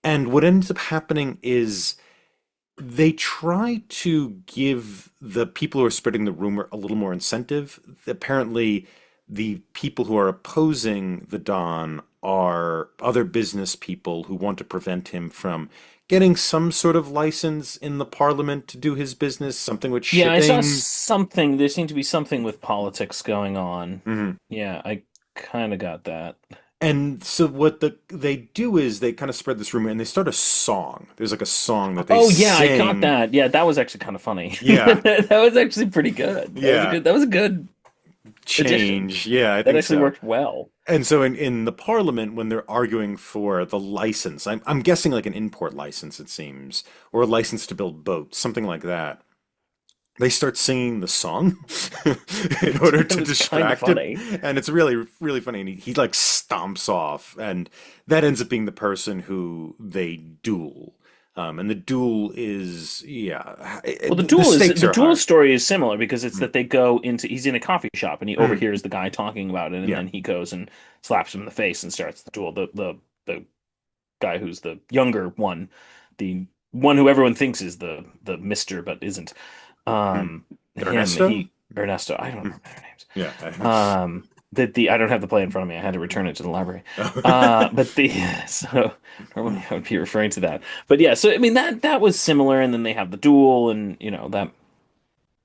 And what ends up happening is they try to give the people who are spreading the rumor a little more incentive. Apparently, the people who are opposing the Don are other business people who want to prevent him from getting some sort of license in the parliament to do his business, something with yeah, I saw shipping. something. There seemed to be something with politics going on. Mhm. Yeah, I kind of got that. And so what they do is they kind of spread this rumor and they start a song. There's like a song that they Oh yeah, I got sing. that. Yeah, that was actually kind of funny. Yeah, That was actually pretty good. That was a yeah, good. That was a good addition. change. Yeah, I That think actually so. worked well. And so in the parliament, when they're arguing for the license, I'm guessing like an import license, it seems, or a license to build boats, something like that. They start singing the song in order That to was kind of distract him, funny. and it's really, really funny. And he like stomps off, and that ends up being the person who they duel. And the duel is, yeah, Well, the stakes the are duel high. story is similar because it's Mm, that they go into he's in a coffee shop and he mm, overhears the guy talking about it and yeah. then he goes and slaps him in the face and starts the duel. The guy who's the younger one, the one who everyone thinks is the Mister but isn't. Mm. Him, Ernesto? he Ernesto, I don't Mm, remember their names. yeah. The I don't have the play in front of me. I had to return it to the library. But the so normally I would be referring to that. But yeah, so I mean that was similar, and then they have the duel, and that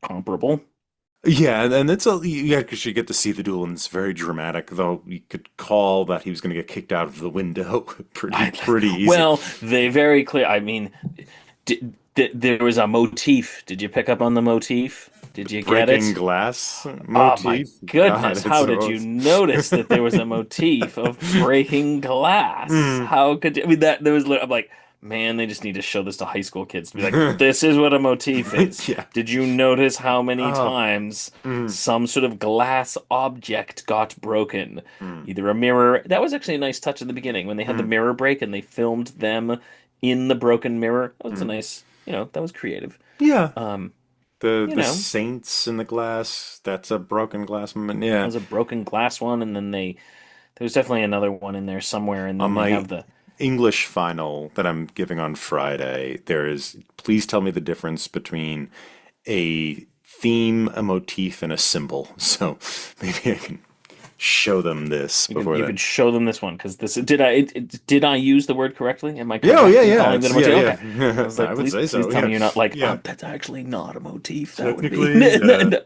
comparable. Yeah, and it's a you actually get to see the duel, and it's very dramatic. Though you could call that he was going to get kicked out of the window I, pretty easy. well, they very clear. I mean, there was a motif. Did you pick up on the motif? Did you get Breaking it? glass Oh my motif. God, goodness, it's how the did you most. notice that there was a motif of breaking glass? Mm, How could you? I mean, that there was. I'm like, man, they just need to show this to high school kids to be like, this is what a motif is. Yeah. Did you notice how many Oh. times Mm, some sort of glass object got broken? mm, Either a mirror. That was actually a nice touch in the beginning when they had the mm, mirror break and they filmed them in the broken mirror. That was a mm. nice, that was creative. Yeah. Um, The you the know, saints in the glass. That's a broken glass moment. that Yeah. was a broken glass one, and then there's definitely another one in there somewhere, and On then they my have the English final that I'm giving on Friday, there is, please tell me the difference between a theme, a motif, and a symbol. So maybe I can show them this you could before you that. could show them this one because this did I use the word correctly? Am I Yeah, oh, correct yeah, in yeah. calling that It's a yeah, motif? Okay. I yeah. was I like, would please, say please so. tell Yeah, me you're not like, yeah. that's actually not a motif. That would be. Technically, No.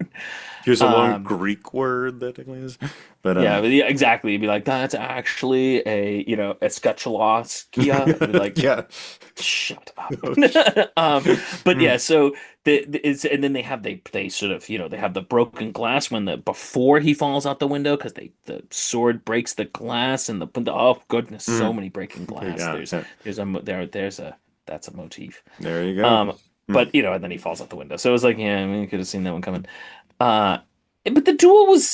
here's a long Um, Greek word that technically is, but yeah, exactly. You'd be like, that's actually a sketchaloskia. I'd be like, yeah. shut up. Oh, sh- But yeah, mm, so it's and then they sort of they have the broken glass when the before he falls out the window because the sword breaks the glass and the oh goodness, so mm. many breaking glass. Yeah, yeah. There's a that's a motif. There you go. Um, Mm. but and then he falls out the window. So it was like, yeah, I mean, you could have seen that one coming. Uh, but the duel was,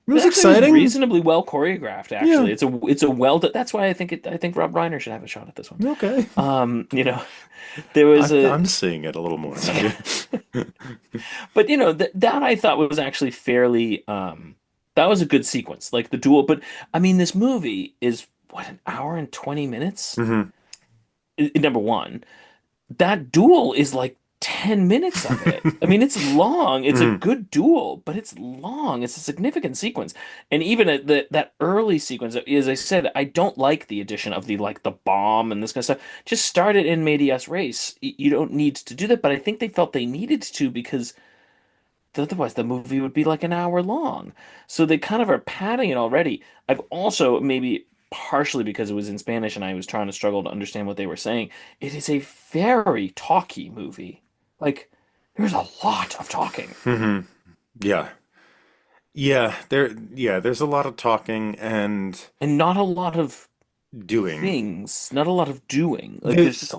It it was actually was exciting. reasonably well choreographed. Yeah. Actually, it's a well. That's why I think Rob Reiner should have a shot at this one. Okay. There was I'm seeing it a little more now. yeah, Yeah. but that I thought was actually fairly. That was a good sequence, like the duel. But I mean, this movie is what, an hour and 20 minutes. Hmm. Number one. That duel is like 10 minutes of it. I mean, it's long. It's a Hmm. good duel, but it's long. It's a significant sequence. And even at that early sequence, as I said, I don't like the addition of the bomb and this kind of stuff. Just start it in medias res. You don't need to do that, but I think they felt they needed to because otherwise the movie would be like an hour long. So they kind of are padding it already. I've also maybe partially because it was in Spanish and I was trying to struggle to understand what they were saying. It is a very talky movie. Like there's a lot of talking Hmm. Yeah. There's a lot of talking and and not a lot of doing. things, not a lot of doing. Like There there's just a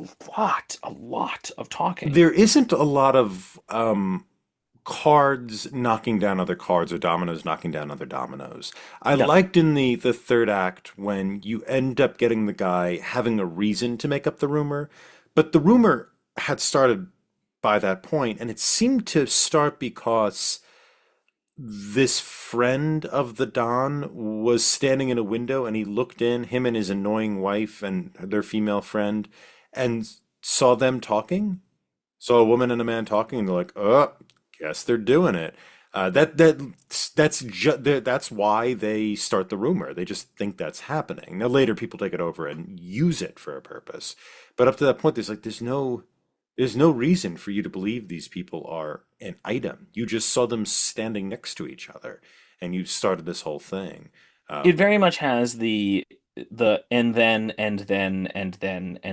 lot of talking. there isn't a lot of cards knocking down other cards or dominoes knocking down other dominoes. I No. liked in the third act when you end up getting the guy having a reason to make up the rumor, but the rumor had started by that point, and it seemed to start because this friend of the Don was standing in a window and he looked in, him and his annoying wife and their female friend, and saw them talking. Saw a woman and a man talking, and they're like, "Oh, guess they're doing it." That's why they start the rumor. They just think that's happening. Now later, people take it over and use it for a purpose, but up to that point, there's no reason for you to believe these people are an item. You just saw them standing next to each other, and you started this whole thing. It Um, very much has the and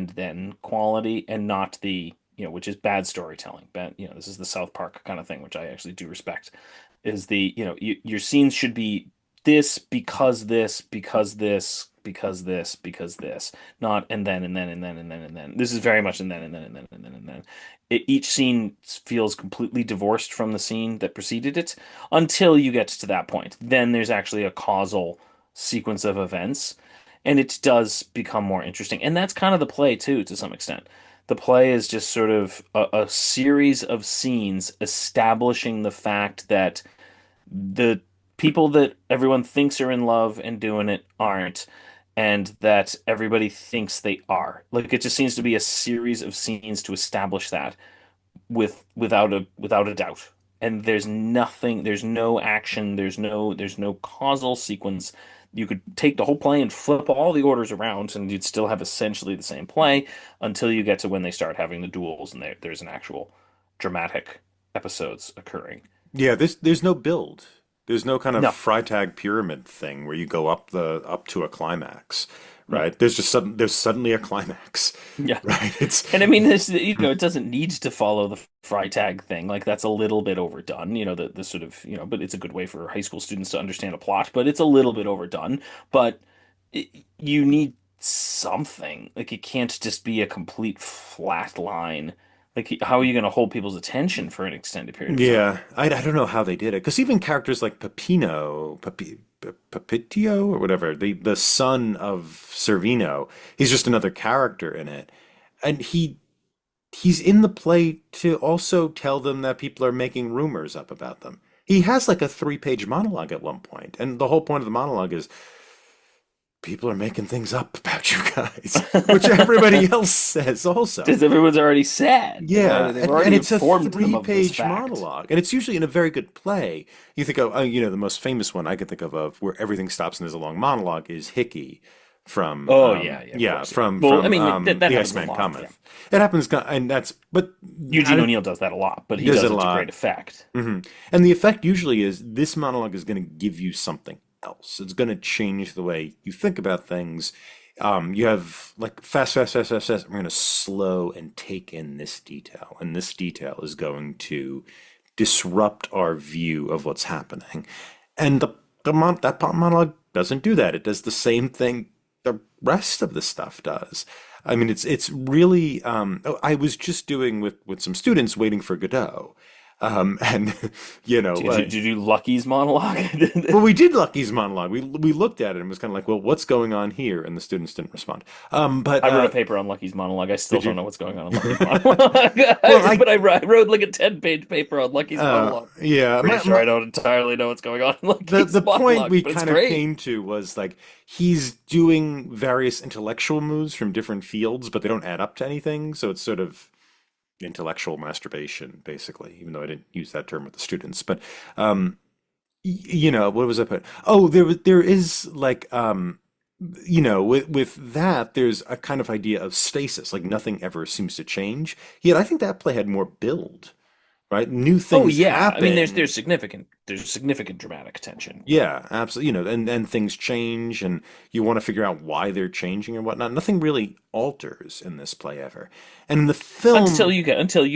then quality and not the which is bad storytelling. Bad, this is the South Park kind of thing, which I actually do respect. Is your scenes should be this because this because this because this because this, not and then. This is very much and then. Each scene feels completely divorced from the scene that preceded it until you get to that point. Then there's actually a causal sequence of events, and it does become more interesting. And that's kind of the play too, to some extent. The play is just sort of a series of scenes establishing the fact that the people that everyone thinks are in love and doing it aren't, and that everybody thinks they are. Like it just seems to be a series of scenes to establish that without a doubt. And there's nothing, there's no action, there's no causal sequence. You could take the whole play and flip all the orders around, and you'd still have essentially the same play until you get to when they start having the duels and there's an actual dramatic episodes occurring. yeah, there's no build. There's no kind of No, Freytag pyramid thing where you go up to a climax, no, right? There's suddenly a climax, yeah. right? It's And I mean, this, it doesn't need to follow the Freytag thing. Like that's a little bit overdone, the sort of, but it's a good way for high school students to understand a plot, but it's a little bit overdone. But you need something. Like it can't just be a complete flat line. Like how are you going to hold people's attention for an extended period of time? Yeah, I don't know how they did it because even characters like Pepitio or whatever, the son of Servino, he's just another character in it, and he's in the play to also tell them that people are making rumors up about them. He has like a three-page monologue at one point, and the whole point of the monologue is people are making things up about you guys, which everybody else says also. Because everyone's already sad. Yeah, They've and already it's a informed them of this three-page fact. monologue, and it's usually in a very good play. You think of, the most famous one I can think of where everything stops and there's a long monologue is Hickey from, Oh yeah, of yeah, course, yeah. from Well, I mean that The happens a Iceman lot. Yeah, Cometh. It happens, and but Eugene I, O'Neill does that a lot, but he he does does it a it to great lot. effect. And the effect usually is this monologue is going to give you something else. It's going to change the way you think about things. You have like fast, fast, fast, fast, fast. We're going to slow and take in this detail, and this detail is going to disrupt our view of what's happening. And that monologue doesn't do that. It does the same thing the rest of the stuff does. I mean, it's really. I was just doing with some students waiting for Godot, and you know, Did you do Lucky's monologue? well, we did Lucky's monologue. We looked at it and was kind of like, well, what's going on here? And the students didn't respond. But I wrote a paper on Lucky's monologue. I still did you? don't know what's going on in Lucky's monologue. Well, I But I wrote like a 10-page paper on Lucky's monologue. yeah, Pretty sure I don't entirely know what's going on in the Lucky's point monologue, we but it's kind of great. came to was like he's doing various intellectual moves from different fields, but they don't add up to anything. So it's sort of intellectual masturbation, basically, even though I didn't use that term with the students. But what was I put? Oh, there is like with that, there's a kind of idea of stasis, like nothing ever seems to change. Yet I think that play had more build, right? New Oh things yeah, I mean happen. there's significant dramatic tension. Yeah, absolutely. And things change, and you want to figure out why they're changing and whatnot. Nothing really alters in this play ever. And in the film, Until you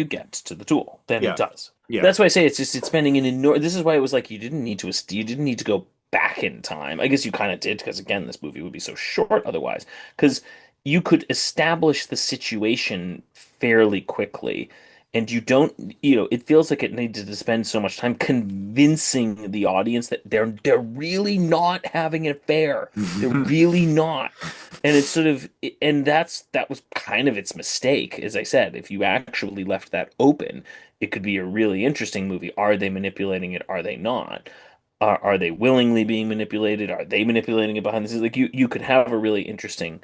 get to the duel, then it yeah, does. yeah. That's why I say it's spending an enormous. This is why it was like you didn't need to go back in time. I guess you kind of did because again, this movie would be so short otherwise. Because you could establish the situation fairly quickly, and you don't. It feels like it needed to spend so much time convincing the audience that they're really not having an affair. They're really not. And it's sort of, and that was kind of its mistake. As I said, if you actually left that open, it could be a really interesting movie. Are they manipulating it? Are they not? Are they willingly being manipulated? Are they manipulating it behind the scenes? Like you could have a really interesting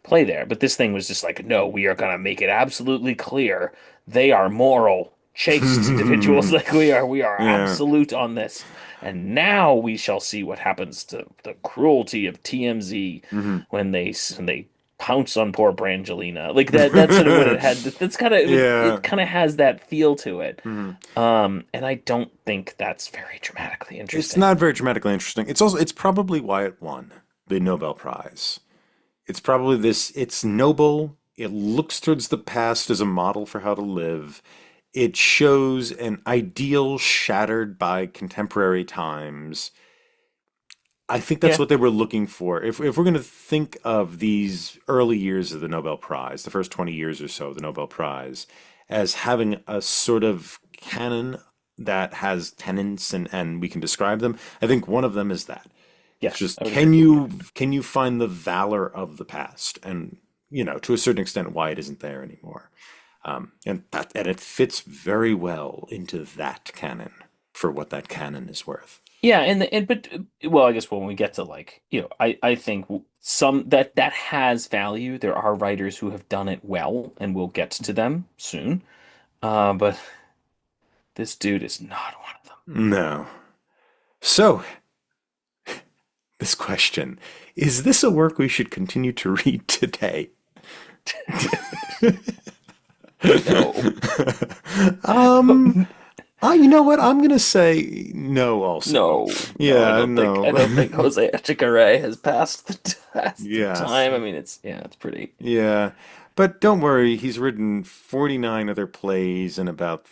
play there. But this thing was just like, no, we are gonna make it absolutely clear they are moral, chaste individuals. Like we are Yeah. absolute on this. And now we shall see what happens to the cruelty of TMZ Mhm. when they pounce on poor Brangelina. Like that's sort of what it had. That's kind of Yeah. it kind of has that feel to it. Mhm. And I don't think that's very dramatically It's interesting. not very dramatically interesting. It's probably why it won the Nobel Prize. It's probably this, it's noble. It looks towards the past as a model for how to live. It shows an ideal shattered by contemporary times. I think that's Yeah. what they were looking for. If we're going to think of these early years of the Nobel Prize, the first 20 years or so of the Nobel Prize, as having a sort of canon that has tenets and we can describe them, I think one of them is that. It's Yes, just I would agree. can you find the valor of the past and to a certain extent why it isn't there anymore. And it fits very well into that canon for what that canon is worth. Yeah, but well, I guess when we get to like, I think some that has value. There are writers who have done it well, and we'll get to them soon. But this dude is not one of them. No. So, this question, is this a work we should continue to read today? No. um, you know what? I'm gonna say no also. No, Yeah, I no. don't think Jose Echegaray has passed the test of Yes. time. I mean, it's pretty. Yeah. But don't worry, he's written 49 other plays and about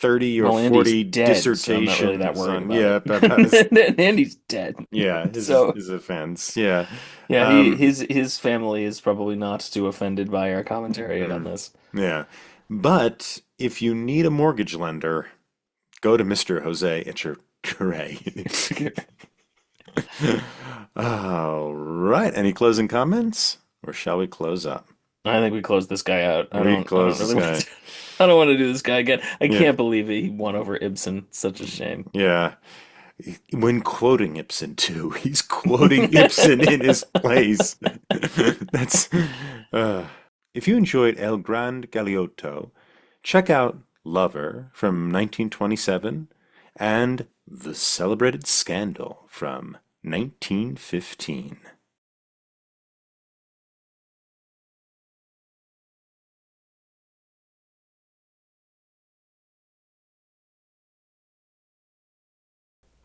30 or Well, Andy's 40 dead, so I'm not really that dissertations worried on, about yeah, it. about how his, Andy's dead. yeah, So his offense. Yeah. yeah, Um, his family is probably not too offended by our commentary on mm, this. yeah. But if you need a mortgage lender, go to Mr. Jose Echegaray. All right. Any closing comments? Or shall we close up? I think we close this guy out. We I don't close this really want guy. to, I don't want to do this guy again. I Yeah. can't believe he won over Ibsen. Such a shame. Yeah. When quoting Ibsen too, he's quoting Ibsen in his plays. That's uh, if you enjoyed El Gran Galeotto, check out Lover from 1927 and The Celebrated Scandal from 1915.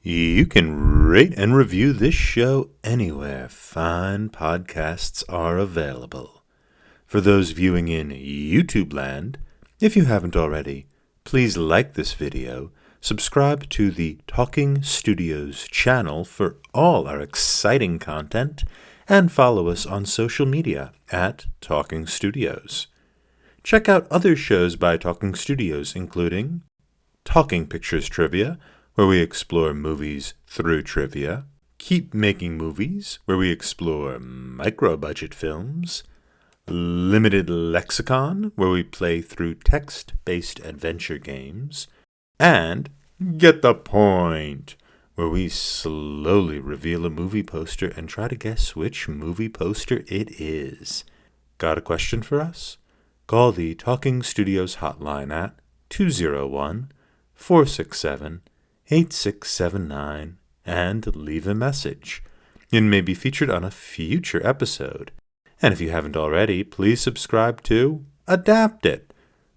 You can rate and review this show anywhere fine podcasts are available. For those viewing in YouTube land, if you haven't already, please like this video, subscribe to the Talking Studios channel for all our exciting content, and follow us on social media at Talking Studios. Check out other shows by Talking Studios, including Talking Pictures Trivia, where we explore movies through trivia, Keep Making Movies, where we explore micro-budget films, Limited Lexicon, where we play through text-based adventure games, and Get the Point, where we slowly reveal a movie poster and try to guess which movie poster it is. Got a question for us? Call the Talking Studios hotline at 201-467-8679 and leave a message. It may be featured on a future episode. And if you haven't already, please subscribe to Adapt It,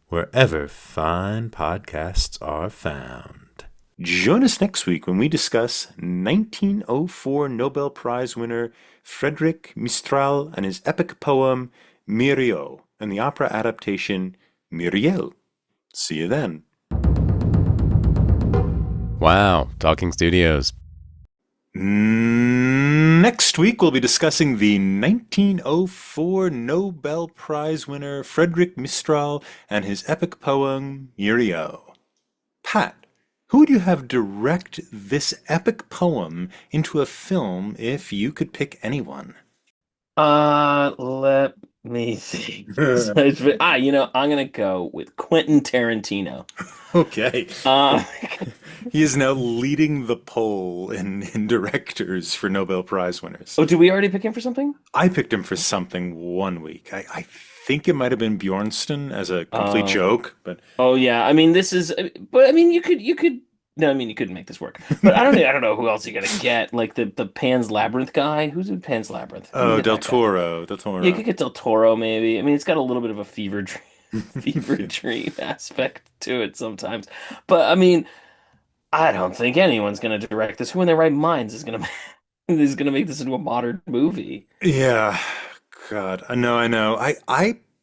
wherever fine podcasts are found. Join us next week when we discuss 1904 Nobel Prize winner Frédéric Mistral and his epic poem Muriel and the opera adaptation Muriel. See you then. Wow, Talking Studios. Next week, we'll be discussing the 1904 Nobel Prize winner Frédéric Mistral and his epic poem Muriel. Pat, who would you have direct this epic poem into a film if you could pick anyone? Let me think. I'm gonna go with Quentin Tarantino. Okay. Uh, He is now leading the poll in directors for Nobel Prize winners. oh, did we already pick him for something? I picked him for something one week. I think it might have been Bjornston as a complete Oh, joke, but oh yeah. I mean, this is, but I mean, you could. No, I mean, you couldn't make this work. But I don't know who else you're gonna get. Like the Pan's Labyrinth guy. Who's in Pan's Labyrinth? You can oh, get Del that guy. Toro, Del Yeah, you Toro. could get Del Toro maybe. I mean, it's got a little bit of a fever dream aspect to it sometimes. But I mean, I don't think anyone's gonna direct this. Who in their right minds is gonna is gonna make this into a modern movie? Yeah, God, I know.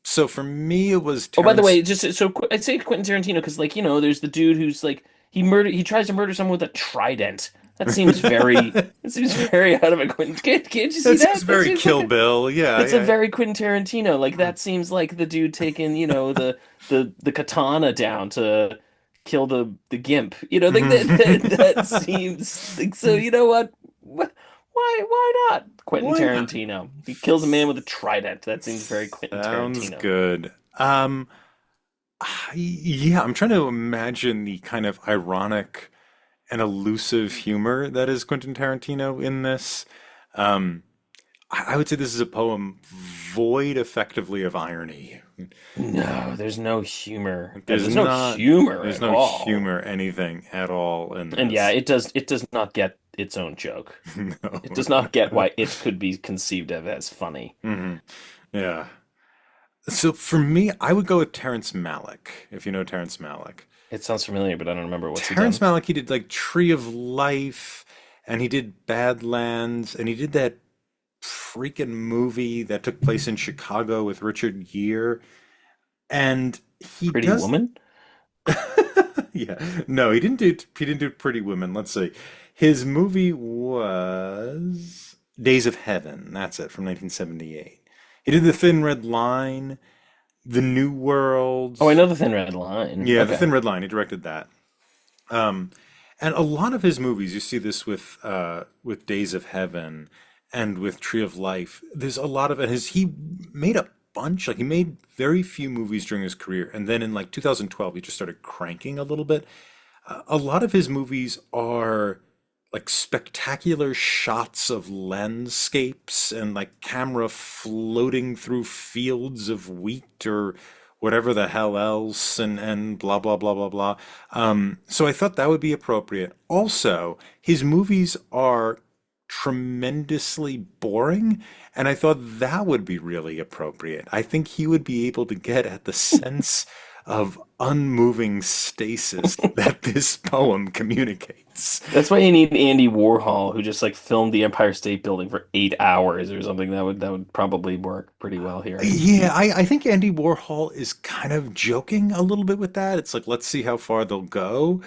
So for me, it was Oh, by the Terrence. way, I'd say Quentin Tarantino because, like, there's the dude who's like he tries to murder someone with a trident. That seems very out of a Quentin. Can't you see That seems that? That very seems like Kill Bill. Yeah, that's a yeah. very Quentin Tarantino. Like that seems like the dude taking the katana down to kill the gimp. Like that seems like so. You know what? Why not Quentin Why not? Tarantino? He kills a man with a trident. That seems very Quentin Sounds Tarantino. good. Yeah, I'm trying to imagine the kind of ironic and elusive humor that is Quentin Tarantino in this. Um, I would say this is a poem void effectively of irony. No, there's no humor. There's There's no not, humor there's at no all. humor anything at all in And yeah, this. it does not get its own joke. No. It does not get why it could be conceived of as funny. Hmm. Yeah. So for me, I would go with Terrence Malick, if you know Terrence Malick. It sounds familiar, but I don't remember what's he Terrence done. Malick, he did like Tree of Life, and he did Badlands, and he did that freaking movie that took place in Chicago with Richard Gere. And he Pretty does, Woman? Yeah. No, he didn't do Pretty Women. Let's see. His movie was Days of Heaven. That's it, from 1978. He did The Thin Red Line, The New World. Oh, I know the Thin Red Line. Yeah, The Okay. Thin Red Line. He directed that. Um, and a lot of his movies, you see this with Days of Heaven and with Tree of Life. There's a lot of it. He made a bunch. Like he made very few movies during his career, and then in like 2012, he just started cranking a little bit. A lot of his movies are like spectacular shots of landscapes and like camera floating through fields of wheat or whatever the hell else and blah blah blah blah blah. So I thought that would be appropriate. Also, his movies are tremendously boring, and I thought that would be really appropriate. I think he would be able to get at the sense of unmoving stasis that this poem communicates. That's why you need Andy Warhol, who just like filmed the Empire State Building for 8 hours or something. That would probably work pretty well here. Yeah, I think Andy Warhol is kind of joking a little bit with that. It's like, let's see how far they'll go.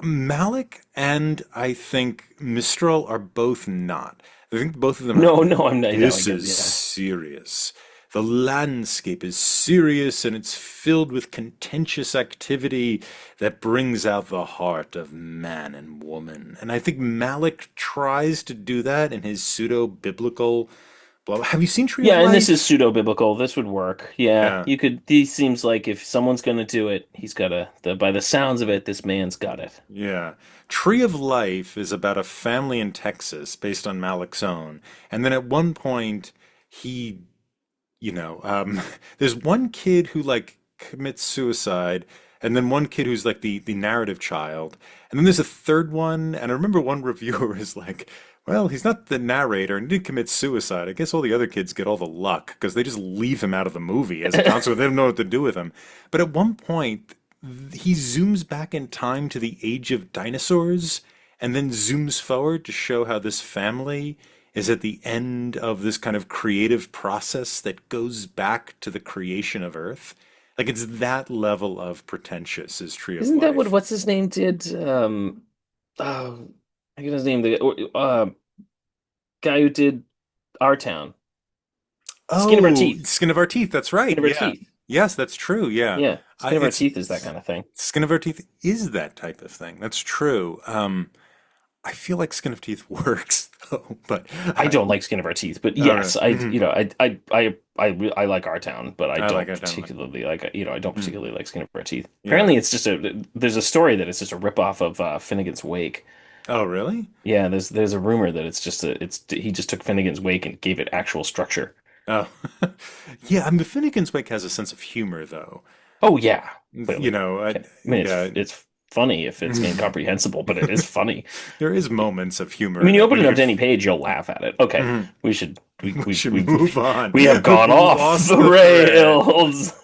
Malik and I think Mistral are both not. I think both of them are No, like, no, I'm not. No, I this get, is yeah. serious. The landscape is serious and it's filled with contentious activity that brings out the heart of man and woman. And I think Malik tries to do that in his pseudo-biblical blah. Have you seen Tree of Yeah, and this is Life? pseudo-biblical. This would work. Yeah, Yeah. you could. He seems like if someone's gonna do it, he's gotta. By the sounds of it, this man's got it. Yeah. Tree of Life is about a family in Texas based on Malik's own. And then at one point, he, there's one kid who like commits suicide, and then one kid who's like the narrative child. And then there's a third one. And I remember one reviewer is like, well, he's not the narrator and he didn't commit suicide. I guess all the other kids get all the luck because they just leave him out of the movie as a consequence. They don't know what to do with him. But at one point, he zooms back in time to the age of dinosaurs and then zooms forward to show how this family is at the end of this kind of creative process that goes back to the creation of Earth. Like it's that level of pretentious is Tree of Isn't that what Life. what's his name did? Oh, I get his name. The guy who did Our Town, Skin of Our Oh, Teeth. Skin of Our Teeth. That's Skin right. of Our Yeah. Teeth. Yes, that's true. Yeah. Yeah, Skin of Our It's Teeth is that kind of thing. Skin of Our Teeth is that type of thing. That's true. I feel like Skin of Teeth works though, but I don't like Skin of Our Teeth, but all right. yes, I like Our Town, but I I like don't that one. particularly like I don't Mm, particularly like Skin of Our Teeth. yeah. Apparently, it's just a there's a story that it's just a ripoff of Finnegan's Wake. Oh, really? Yeah, there's a rumor that it's just a it's he just took Finnegan's Wake and gave it actual structure. Oh, yeah. I mean, Finnegan's Wake has a sense of humor, though. Oh yeah, You clearly. know, Yeah. I mean, yeah. it's funny if it's incomprehensible, but it is funny. There is moments of I humor mean, in you it open when it up you're. to any page, you'll laugh at it. Okay, Mhm. we should we We we should we move on. we have We've gone off lost the the thread. rails.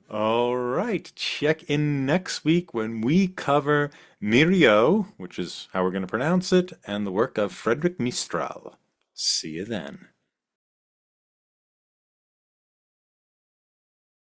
All right. Check in next week when we cover Mirio, which is how we're going to pronounce it, and the work of Frederick Mistral. See you then.